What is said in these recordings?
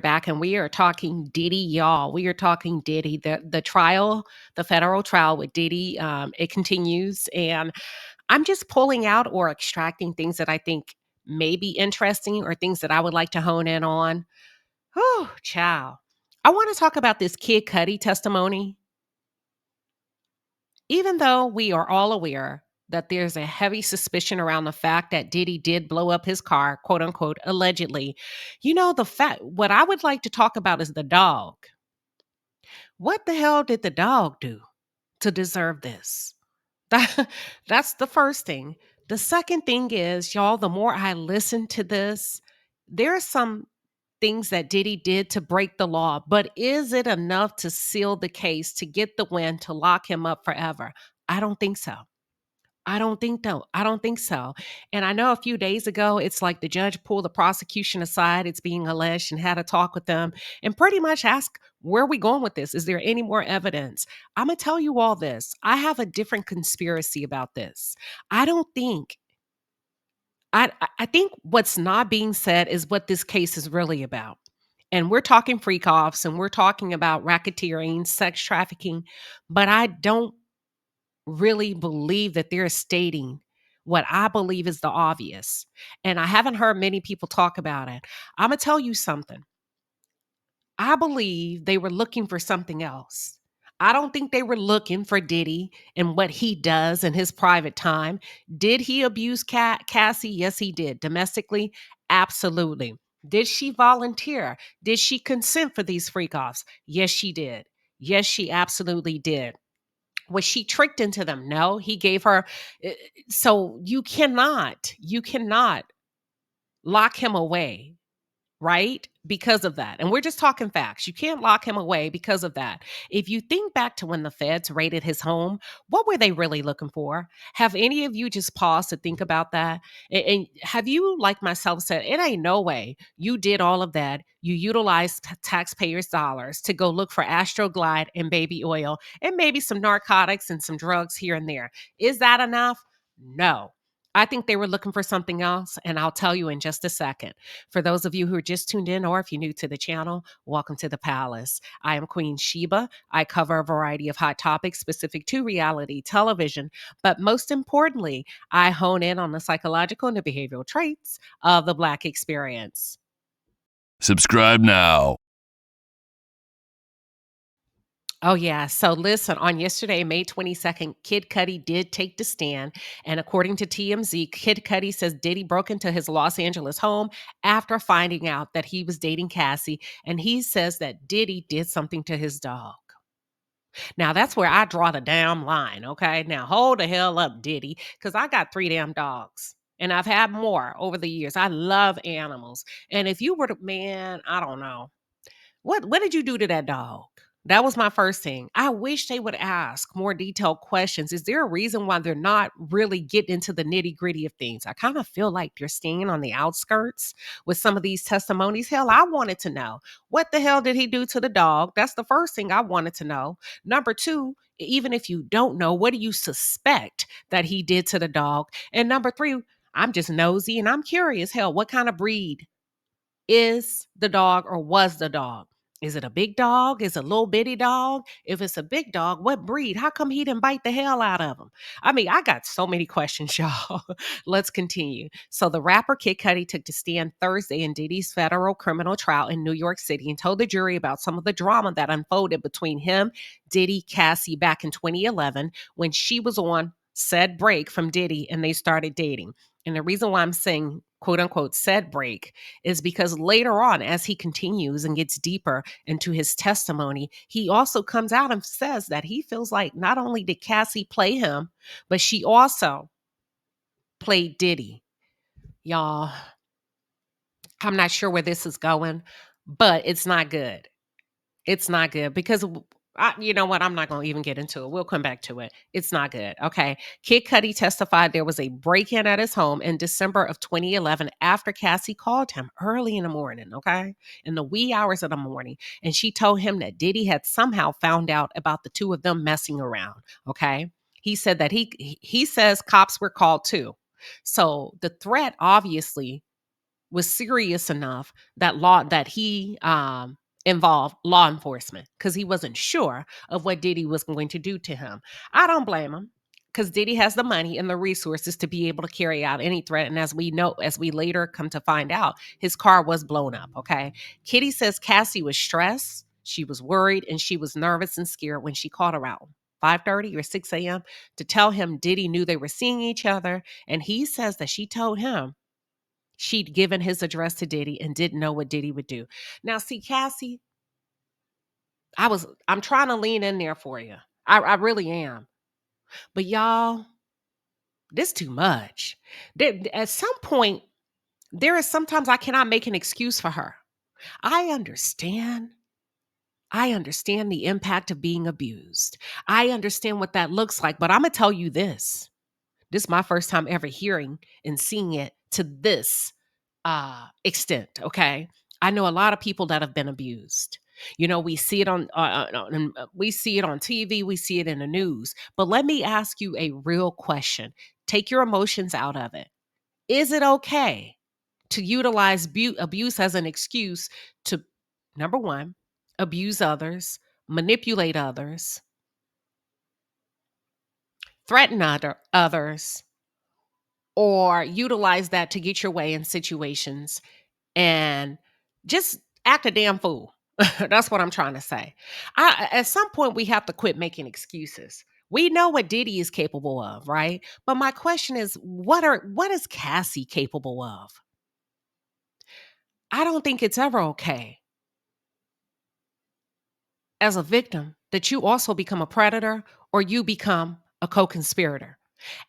back and we are talking Diddy, y'all. We are talking Diddy. The trial, the federal trial with Diddy, it continues. And I'm just pulling out or extracting things that I think may be interesting or things that I would like to hone in on. Oh, child. I want to talk about this Kid Cudi testimony. Even though we are all aware that there's a heavy suspicion around the fact that Diddy did blow up his car, quote unquote, allegedly, the fact, what I would like to talk about is the dog. What the hell did the dog do to deserve this? That's the first thing. The second thing is, y'all, the more I listen to this, there are some things that Diddy did to break the law, but is it enough to seal the case, to get the win, to lock him up forever? I don't think so. I don't think so. And I know a few days ago, it's like the judge pulled the prosecution aside, it's being alleged, and had a talk with them and pretty much asked, where are we going with this? Is there any more evidence? I'm going to tell you all this. I have a different conspiracy about this. I don't think, I think what's not being said is what this case is really about. And we're talking freak offs and we're talking about racketeering, sex trafficking, but I don't really believe that they're stating what I believe is the obvious. And I haven't heard many people talk about it. I'm going to tell you something. I believe they were looking for something else. I don't think they were looking for Diddy and what he does in his private time. Did he abuse Cassie? Yes, he did. Domestically? Absolutely. Did she volunteer? Did she consent for these freak offs? Yes, she did. Yes, she absolutely did. Was she tricked into them? No, he gave her. eh, So you cannot lock him away, right? Because of that. And we're just talking facts. You can't lock him away because of that. If you think back to when the feds raided his home, what were they really looking for? Have any of you just paused to think about that? And have you, like myself, said, it ain't no way you did all of that? You utilized taxpayers' dollars to go look for Astroglide and baby oil and maybe some narcotics and some drugs here and there. Is that enough? No. I think they were looking for something else, and I'll tell you in just a second. For those of you who are just tuned in, or if you're new to the channel, welcome to the palace. I am Queen Sheba. I cover a variety of hot topics specific to reality television, but most importantly, I hone in on the psychological and the behavioral traits of the Black experience. Subscribe now. Oh, yeah. So listen, on yesterday, May 22nd, Kid Cudi did take the stand. And according to TMZ, Kid Cudi says Diddy broke into his Los Angeles home after finding out that he was dating Cassie. And he says that Diddy did something to his dog. Now, that's where I draw the damn line. Okay. Now, hold the hell up, Diddy, because I got 3 damn dogs. And I've had more over the years. I love animals. And if you were to, man, I don't know. What did you do to that dog? That was my first thing. I wish they would ask more detailed questions. Is there a reason why they're not really getting into the nitty-gritty of things? I kind of feel like they're staying on the outskirts with some of these testimonies. Hell, I wanted to know, what the hell did he do to the dog? That's the first thing I wanted to know. Number two, even if you don't know, what do you suspect that he did to the dog? And number three, I'm just nosy and I'm curious. Hell, what kind of breed is the dog or was the dog? Is it a big dog? Is it a little bitty dog? If it's a big dog, what breed? How come he didn't bite the hell out of him? I mean, I got so many questions, y'all. Let's continue. So the rapper Kid Cudi took to stand Thursday in Diddy's federal criminal trial in New York City and told the jury about some of the drama that unfolded between him, Diddy, Cassie back in 2011 when she was on said break from Diddy and they started dating. And the reason why I'm saying quote unquote said break is because later on, as he continues and gets deeper into his testimony, he also comes out and says that he feels like not only did Cassie play him, but she also played Diddy. Y'all, I'm not sure where this is going, but it's not good. It's not good because you know what? I'm not going to even get into it. We'll come back to it. It's not good. Okay. Kid Cudi testified there was a break-in at his home in December of 2011 after Cassie called him early in the morning. Okay. In the wee hours of the morning. And she told him that Diddy had somehow found out about the two of them messing around. Okay. He said that he says cops were called too. So the threat obviously was serious enough that he involved law enforcement because he wasn't sure of what Diddy was going to do to him. I don't blame him because Diddy has the money and the resources to be able to carry out any threat. And as we know, as we later come to find out, his car was blown up. Okay. Kitty says Cassie was stressed, she was worried, and she was nervous and scared when she called around 5:30 or 6 a.m. to tell him Diddy knew they were seeing each other. And he says that she told him she'd given his address to Diddy and didn't know what Diddy would do. Now, see, Cassie, I'm trying to lean in there for you. I really am. But y'all, this too much. At some point, there is sometimes I cannot make an excuse for her. I understand. I understand the impact of being abused. I understand what that looks like, but I'm gonna tell you this. This is my first time ever hearing and seeing it to this extent. Okay, I know a lot of people that have been abused. You know, we see it we see it on TV, we see it in the news. But let me ask you a real question. Take your emotions out of it. Is it okay to utilize abuse as an excuse to, number one, abuse others, manipulate others, threaten others, or utilize that to get your way in situations and just act a damn fool? That's what I'm trying to say. At some point, we have to quit making excuses. We know what Diddy is capable of, right? But my question is, what is Cassie capable of? I don't think it's ever okay as a victim that you also become a predator or you become a co-conspirator.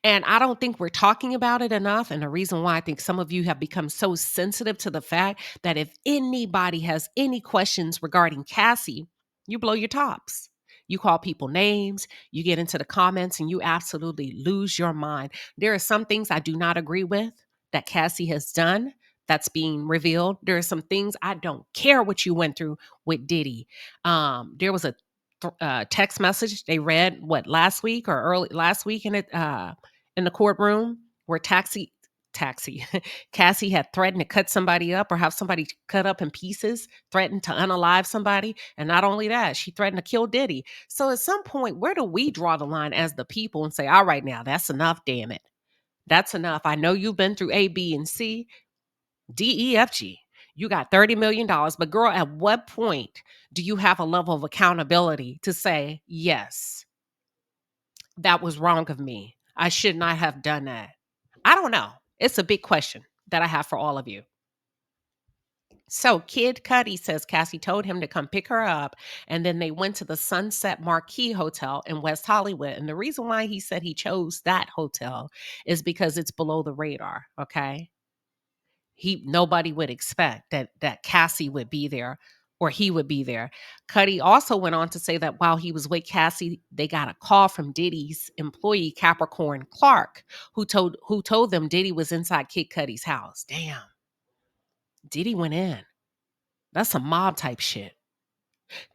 And I don't think we're talking about it enough. And the reason why I think some of you have become so sensitive to the fact that if anybody has any questions regarding Cassie, you blow your tops. You call people names, you get into the comments, and you absolutely lose your mind. There are some things I do not agree with that Cassie has done that's being revealed. There are some things I don't care what you went through with Diddy. There was a text message they read last week or early last week in the courtroom where taxi Cassie had threatened to cut somebody up or have somebody cut up in pieces, threatened to unalive somebody, and not only that, she threatened to kill Diddy. So at some point, where do we draw the line as the people and say, all right, now that's enough, damn it, that's enough. I know you've been through A, B, and C, D, E, F, G. You got $30 million, but girl, at what point do you have a level of accountability to say, yes, that was wrong of me, I should not have done that? I don't know. It's a big question that I have for all of you. So Kid Cudi says Cassie told him to come pick her up, and then they went to the Sunset Marquis Hotel in West Hollywood. And the reason why he said he chose that hotel is because it's below the radar. Okay, nobody would expect that Cassie would be there or he would be there. Cudi also went on to say that while he was with Cassie, they got a call from Diddy's employee Capricorn Clark, who told them Diddy was inside Kid Cudi's house. Damn, Diddy went in. That's some mob type shit.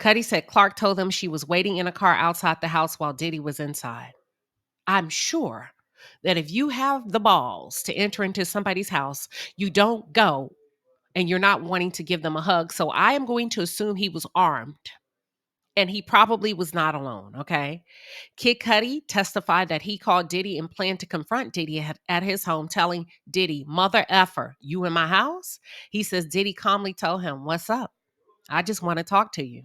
Cudi said Clark told them she was waiting in a car outside the house while Diddy was inside. I'm sure that if you have the balls to enter into somebody's house, you don't go and you're not wanting to give them a hug. So I am going to assume he was armed and he probably was not alone. Okay. Kid Cudi testified that he called Diddy and planned to confront Diddy at his home, telling Diddy, "Mother effer, you in my house?" He says Diddy calmly told him, "What's up? I just want to talk to you."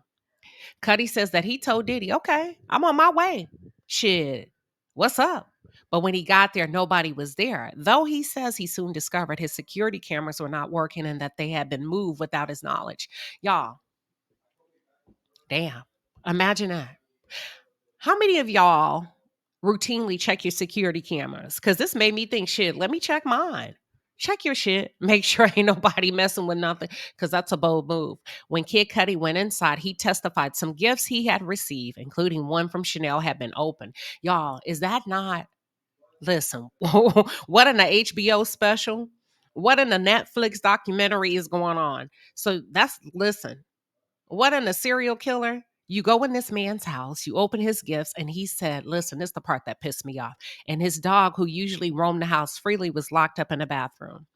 Cudi says that he told Diddy, "Okay, I'm on my way. Shit, what's up?" But when he got there, nobody was there. Though he says he soon discovered his security cameras were not working and that they had been moved without his knowledge. Y'all, damn. Imagine that. How many of y'all routinely check your security cameras? Because this made me think, shit, let me check mine. Check your shit. Make sure ain't nobody messing with nothing, because that's a bold move. When Kid Cudi went inside, he testified some gifts he had received, including one from Chanel, had been opened. Y'all, is that not, listen, what in the HBO special? What in the Netflix documentary is going on? So listen, what in a serial killer? You go in this man's house, you open his gifts, and he said, listen, this is the part that pissed me off. And his dog, who usually roamed the house freely, was locked up in a bathroom.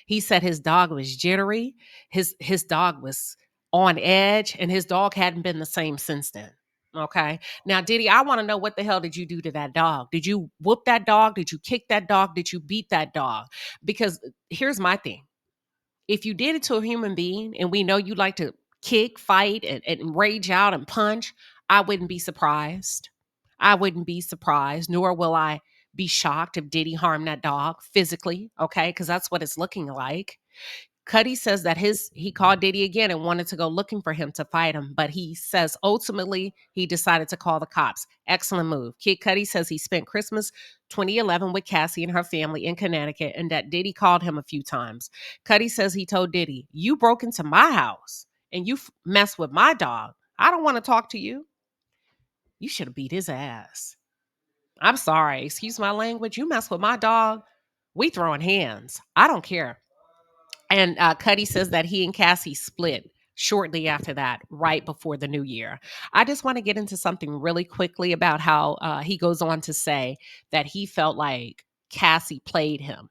He said his dog was jittery, his dog was on edge, and his dog hadn't been the same since then. Okay. Now, Diddy, I want to know, what the hell did you do to that dog? Did you whoop that dog? Did you kick that dog? Did you beat that dog? Because here's my thing. If you did it to a human being, and we know you like to kick, fight, and rage out and punch, I wouldn't be surprised. I wouldn't be surprised, nor will I be shocked if Diddy harmed that dog physically, okay? Because that's what it's looking like. Cudi says that he called Diddy again and wanted to go looking for him to fight him, but he says ultimately he decided to call the cops. Excellent move. Kid Cudi says he spent Christmas 2011 with Cassie and her family in Connecticut, and that Diddy called him a few times. Cudi says he told Diddy, "You broke into my house and you messed with my dog. I don't want to talk to you. You should have beat his ass. I'm sorry. Excuse my language. You mess with my dog. We throwing hands. I don't care." And Cuddy says that he and Cassie split shortly after that, right before the new year. I just want to get into something really quickly about how he goes on to say that he felt like Cassie played him.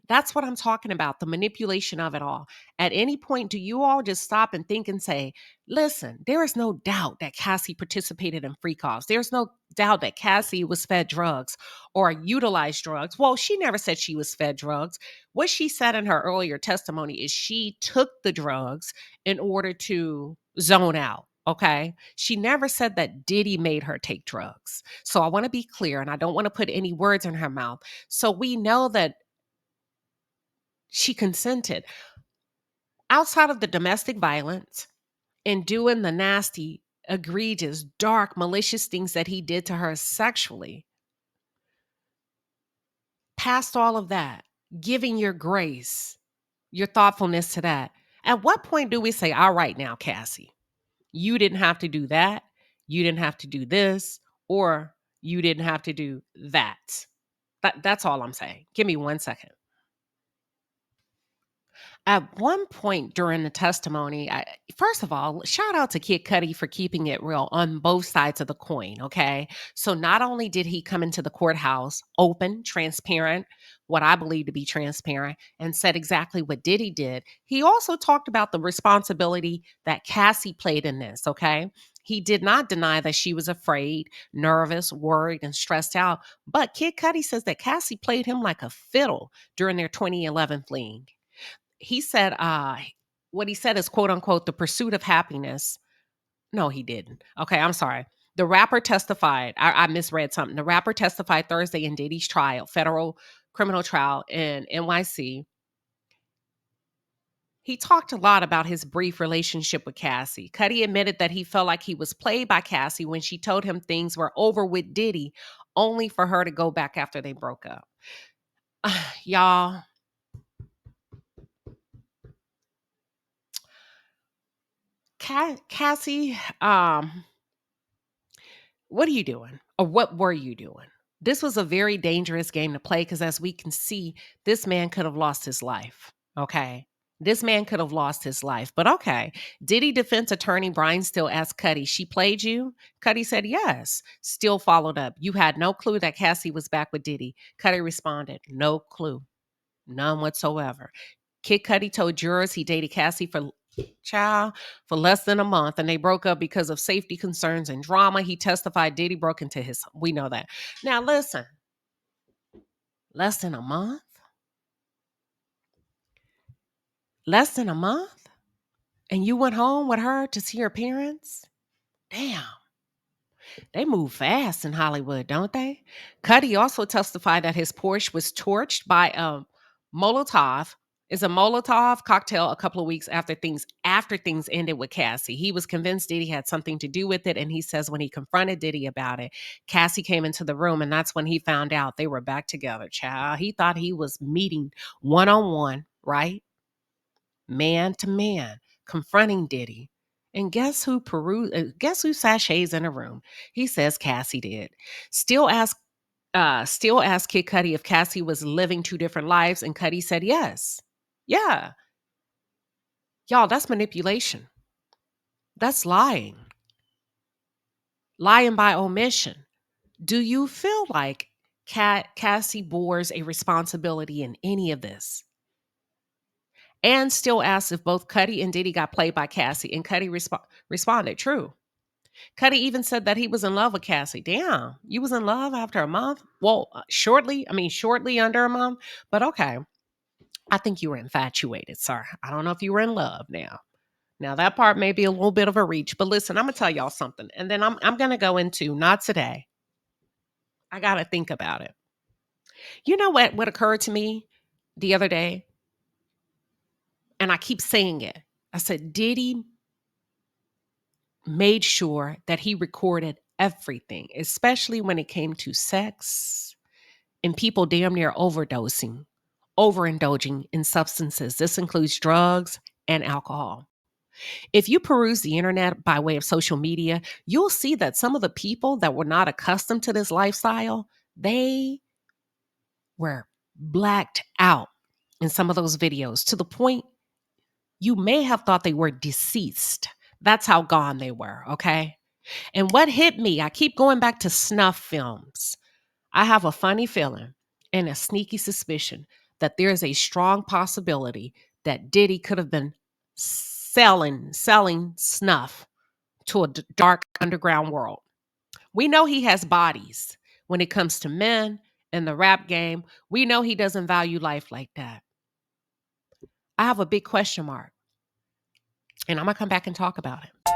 That's what I'm talking about, the manipulation of it all. At any point, do you all just stop and think and say, listen, there is no doubt that Cassie participated in free calls. There's no doubt that Cassie was fed drugs or utilized drugs. Well, she never said she was fed drugs. What she said in her earlier testimony is she took the drugs in order to zone out. Okay. She never said that Diddy made her take drugs. So I want to be clear, and I don't want to put any words in her mouth. So we know that she consented. Outside of the domestic violence and doing the nasty, egregious, dark, malicious things that he did to her sexually, past all of that, giving your grace, your thoughtfulness to that, at what point do we say, all right, now, Cassie, you didn't have to do that, you didn't have to do this, or you didn't have to do that? That's all I'm saying. Give me 1 second. At one point during the testimony, first of all, shout out to Kid Cudi for keeping it real on both sides of the coin, okay? So not only did he come into the courthouse open, transparent, what I believe to be transparent, and said exactly what Diddy did, he also talked about the responsibility that Cassie played in this, okay? He did not deny that she was afraid, nervous, worried, and stressed out, but Kid Cudi says that Cassie played him like a fiddle during their 2011 fling. He said, what he said is, quote unquote, the pursuit of happiness. No, he didn't. Okay, I'm sorry. The rapper testified. I misread something. The rapper testified Thursday in Diddy's trial, federal criminal trial in NYC. He talked a lot about his brief relationship with Cassie. Cudi admitted that he felt like he was played by Cassie when she told him things were over with Diddy, only for her to go back after they broke up. Y'all, Cassie, what are you doing? Or what were you doing? This was a very dangerous game to play because, as we can see, this man could have lost his life. Okay. This man could have lost his life. But okay. Diddy defense attorney Brian Still asked Cudi, she played you? Cudi said yes. Still followed up. You had no clue that Cassie was back with Diddy. Cudi responded, no clue. None whatsoever. Kid Cudi told jurors he dated Cassie for less than a month, and they broke up because of safety concerns and drama. He testified Diddy broke into his. We know that. Now listen, less than a month, less than a month, and you went home with her to see her parents. Damn. They move fast in Hollywood, don't they? Cudi also testified that his Porsche was torched by a Molotov. Is a Molotov cocktail a couple of weeks after things ended with Cassie. He was convinced Diddy had something to do with it, and he says when he confronted Diddy about it, Cassie came into the room, and that's when he found out they were back together. Child, he thought he was meeting one on one, right? Man to man, confronting Diddy. And guess who sachets in the room? He says Cassie did. Still asked still asked Kid Cudi if Cassie was living two different lives, and Cudi said yes. Yeah. Y'all, that's manipulation. That's lying. Lying by omission. Do you feel like Cassie bores a responsibility in any of this? and still asked if both Cudi and Diddy got played by Cassie. And Cudi responded, true. Cudi even said that he was in love with Cassie. Damn, you was in love after a month? Well, shortly under a month. But okay, I think you were infatuated, sir. I don't know if you were in love now. Now that part may be a little bit of a reach, but listen, I'm gonna tell y'all something, and then I'm gonna go into not today. I gotta think about it. You know what occurred to me the other day, and I keep saying it. I said Diddy made sure that he recorded everything, especially when it came to sex and people damn near overindulging in substances. This includes drugs and alcohol. If you peruse the internet by way of social media, you'll see that some of the people that were not accustomed to this lifestyle, they were blacked out in some of those videos to the point you may have thought they were deceased. That's how gone they were, okay? And what hit me, I keep going back to snuff films. I have a funny feeling and a sneaky suspicion that there is a strong possibility that Diddy could have been selling snuff to a dark underground world. We know he has bodies when it comes to men in the rap game. We know he doesn't value life like that. I have a big question mark, and I'm going to come back and talk about it.